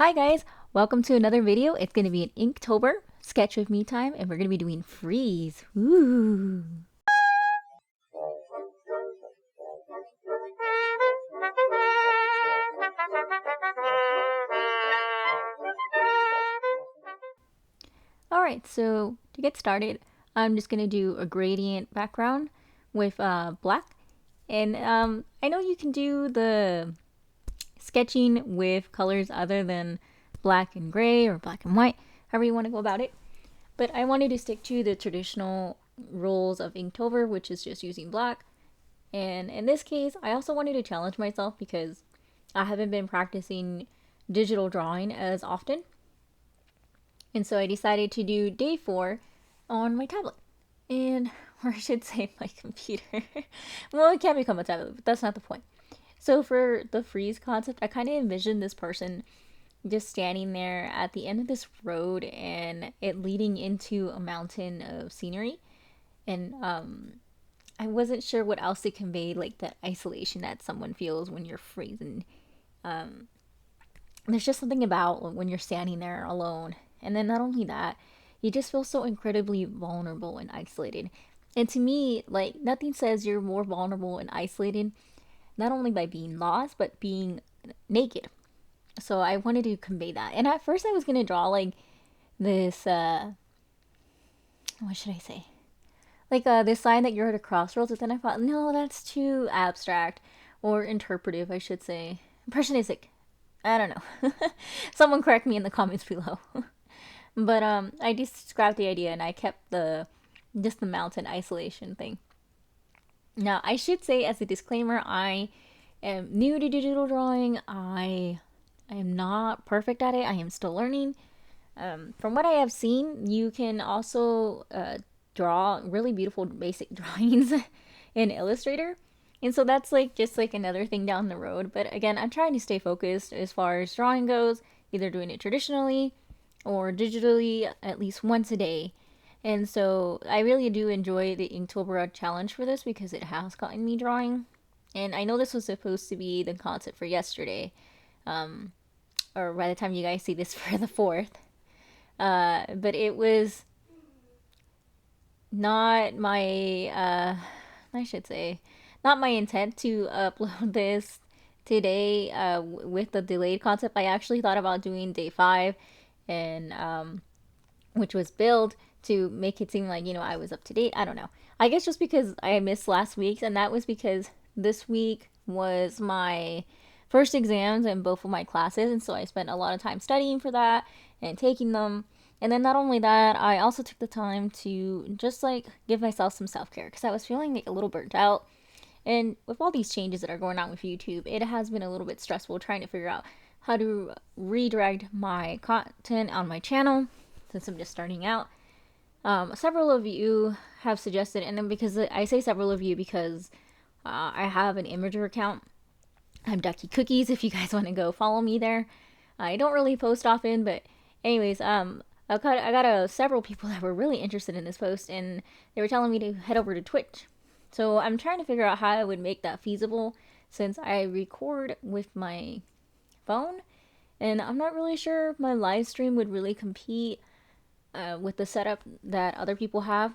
Hi guys, welcome to another video. It's going to be an Inktober sketch with me time, and we're going to be doing freeze. Ooh. Alright, so to get started, I'm just going to do a gradient background with black. And I know you can do the sketching with colors other than black and gray or black and white, however you want to go about it. But I wanted to stick to the traditional rules of Inktober, which is just using black. And in this case, I also wanted to challenge myself because I haven't been practicing digital drawing as often. And so I decided to do day 4 on my tablet. And, or I should say my computer. Well, it can become a tablet, but that's not the point. So for the freeze concept, I kind of envisioned this person just standing there at the end of this road and it leading into a mountain of scenery. And I wasn't sure what else to convey, like that isolation that someone feels when you're freezing. There's just something about when you're standing there alone. And then not only that, you just feel so incredibly vulnerable and isolated. And to me, like, nothing says you're more vulnerable and isolated, not only by being lost, but being naked. So I wanted to convey that. And at first I was going to draw like this, what should I say? Like this sign that you're at a crossroads, but then I thought, no, that's too abstract or interpretive, I should say. Impressionistic. I don't know. Someone correct me in the comments below. But I just scrapped the idea and I kept the mountain isolation thing. Now, I should say as a disclaimer, I am new to digital drawing. I am not perfect at it. I am still learning. From what I have seen, you can also draw really beautiful basic drawings in Illustrator. And so that's like just like another thing down the road. But again, I'm trying to stay focused as far as drawing goes, either doing it traditionally or digitally at least once a day. And so I really do enjoy the Inktober challenge for this because it has gotten me drawing. And I know this was supposed to be the concept for yesterday, or by the time you guys see this for the 4th. But it was not my, I should say, not my intent to upload this today with the delayed concept. I actually thought about doing day 5, and which was build to make it seem like, I was up to date. I don't know. I guess just because I missed last week's, and that was because this week was my first exams in both of my classes, and so I spent a lot of time studying for that and taking them. And then not only that, I also took the time to just like give myself some self-care because I was feeling like a little burnt out. And with all these changes that are going on with YouTube, it has been a little bit stressful trying to figure out how to redirect my content on my channel since I'm just starting out. Several of you have suggested, and then because I say several of you because I have an Imager account. I'm Ducky Cookies if you guys want to go follow me there. I don't really post often, but anyways, I got several people that were really interested in this post, and they were telling me to head over to Twitch. So I'm trying to figure out how I would make that feasible since I record with my phone, and I'm not really sure if my live stream would really compete with the setup that other people have.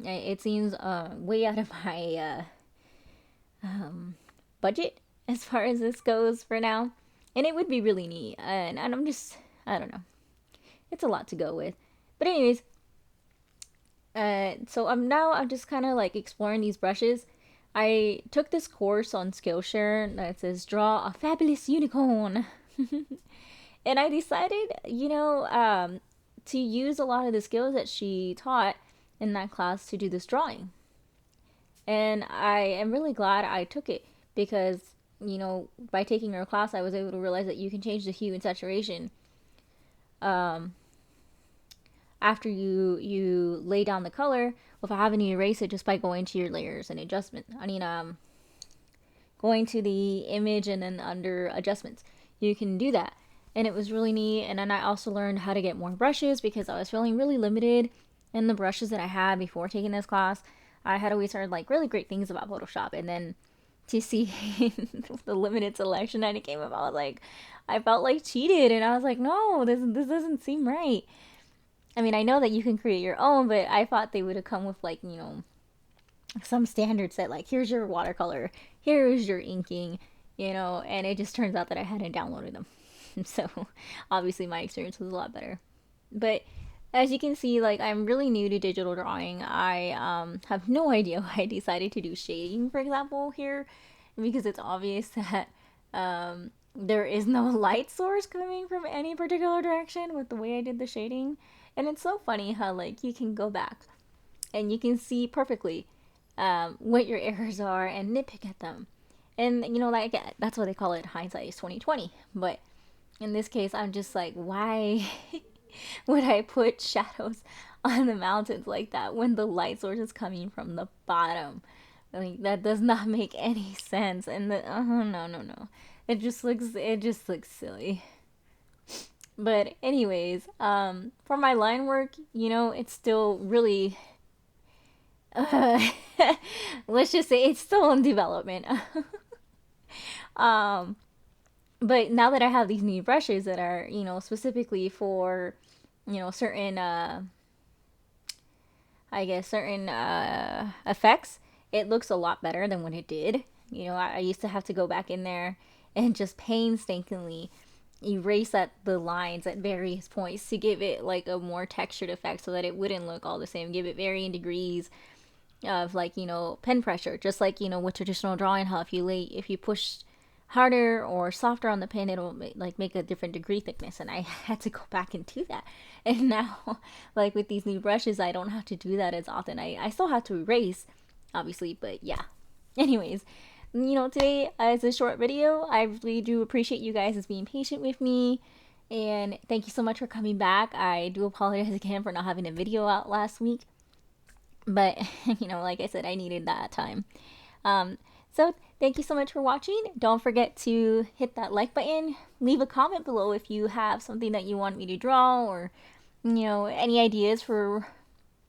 It seems way out of my budget as far as this goes for now, and it would be really neat. And I'm just, I don't know, it's a lot to go with. But anyways, so I'm just kind of like exploring these brushes. I took this course on Skillshare that says draw a fabulous unicorn. And I decided, to use a lot of the skills that she taught in that class to do this drawing. And I am really glad I took it because, by taking her class, I was able to realize that you can change the hue and saturation after you lay down the color without having to erase it just by going to your layers and adjustment. Going to the image and then under adjustments. You can do that. And it was really neat. And then I also learned how to get more brushes because I was feeling really limited in the brushes that I had before taking this class. I had always heard like really great things about Photoshop, and then to see the limited selection that it came up. I felt like cheated, and I was like, no, this doesn't seem right. I mean, I know that you can create your own, but I thought they would have come with like, some standard set, like here's your watercolor, here's your inking, and it just turns out that I hadn't downloaded them. So obviously my experience was a lot better. But as you can see, like, I'm really new to digital drawing. I have no idea why I decided to do shading, for example, here, because it's obvious that there is no light source coming from any particular direction with the way I did the shading. And it's so funny how, like, you can go back and you can see perfectly what your errors are and nitpick at them. And, like, that's what they call it, hindsight is 2020. But in this case, I'm just like, why would I put shadows on the mountains like that when the light source is coming from the bottom? Like, that does not make any sense. And no. It just looks silly. But anyways, for my line work, it's still really uh, let's just say it's still in development. um but now that I have these new brushes that are, specifically for, certain I guess certain effects, it looks a lot better than what it did. I used to have to go back in there and just painstakingly erase at the lines at various points to give it like a more textured effect so that it wouldn't look all the same, give it varying degrees of, like, pen pressure, just like, with traditional drawing, how if you push harder or softer on the pen, it'll make a different degree thickness, and I had to go back and do that. And now, like, with these new brushes, I don't have to do that as often. I still have to erase, obviously, but yeah. Anyways, today is a short video. I really do appreciate you guys as being patient with me, and thank you so much for coming back. I do apologize again for not having a video out last week, but like I said, I needed that time. So thank you so much for watching. Don't forget to hit that like button. Leave a comment below if you have something that you want me to draw, or any ideas for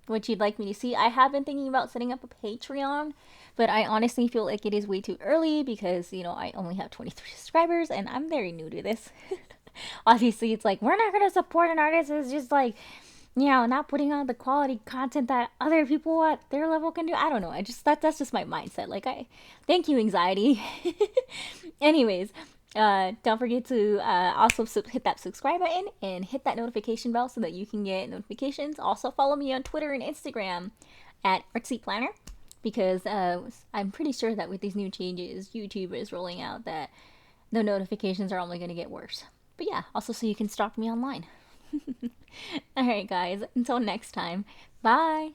what you'd like me to see. I have been thinking about setting up a Patreon, but I honestly feel like it is way too early because I only have 23 subscribers and I'm very new to this. Obviously, it's like, we're not going to support an artist who's just like, not putting out the quality content that other people at their level can do. I don't know. That's just my mindset. Like, thank you, anxiety. Anyways, don't forget to also hit that subscribe button and hit that notification bell so that you can get notifications. Also, follow me on Twitter and Instagram at Artsy Planner, because I'm pretty sure that with these new changes YouTube is rolling out, that the notifications are only going to get worse. But yeah, also so you can stalk me online. Alright guys, until next time, bye!